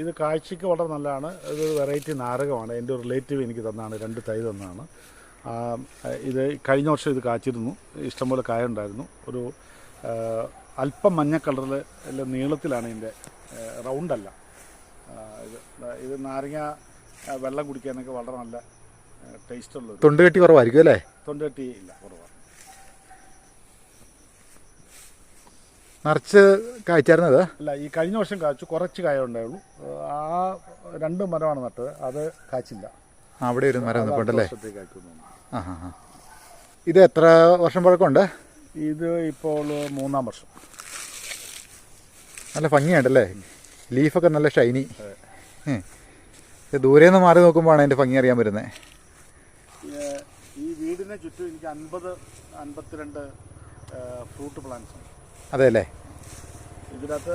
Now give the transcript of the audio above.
ഇത് കാഴ്ചയ്ക്ക് വളരെ നല്ലതാണ്. ഇതൊരു വെറൈറ്റി നാരകമാണ്. എൻ്റെ ഒരു റിലേറ്റീവ് എനിക്ക് തന്നാണ്, 2 തൈ തന്നാണ്. ഇത് കഴിഞ്ഞ വർഷം ഇത് കാച്ചിരുന്നു, ഇഷ്ടംപോലെ കായ ഉണ്ടായിരുന്നു. ഒരു അല്പം മഞ്ഞ കളറിൽ എല്ലാം നീളത്തിലാണ് ഇതിൻ്റെ, റൗണ്ടല്ല. ഇത് നാരങ്ങ വെള്ളം കുടിക്കാനൊക്കെ വളരെ നല്ല ടേസ്റ്റ് ഉള്ളത്. തൊണ്ട് കെട്ടി കുറവായിരിക്കും അല്ലേ? തൊണ്ട് കെട്ടി ഇല്ല, കുറവാണ്. നിറച്ച് കായ്ച്ചായിരുന്നത് അല്ല, ഈ കഴിഞ്ഞ വർഷം കാച്ചു, കുറച്ച് കായ ഉണ്ടായുള്ളൂ. ആ 2 മരമാണ് നട്ടത്, അത് കാച്ചില്ല. അവിടെ ഒരു മരം നിൽപ്പുണ്ടല്ലേ? ആ, ഇത് എത്ര വർഷം പഴക്കമുണ്ട്? ഇത് ഇപ്പോൾ 3-ാം വർഷം. നല്ല ഭംഗിയുണ്ടല്ലേ, ലീഫൊക്കെ നല്ല ഷൈനി. ദൂരെ നിന്ന് മാറി നോക്കുമ്പോഴാണ് അതിൻ്റെ ഭംഗി അറിയാൻ വരുന്നത്. ഈ വീടിനെ ചുറ്റും എനിക്ക് 50-52 ഫ്രൂട്ട് പ്ലാന്റ്സ് ഉണ്ട്. അതെ അല്ലേ? ഇതിനകത്ത്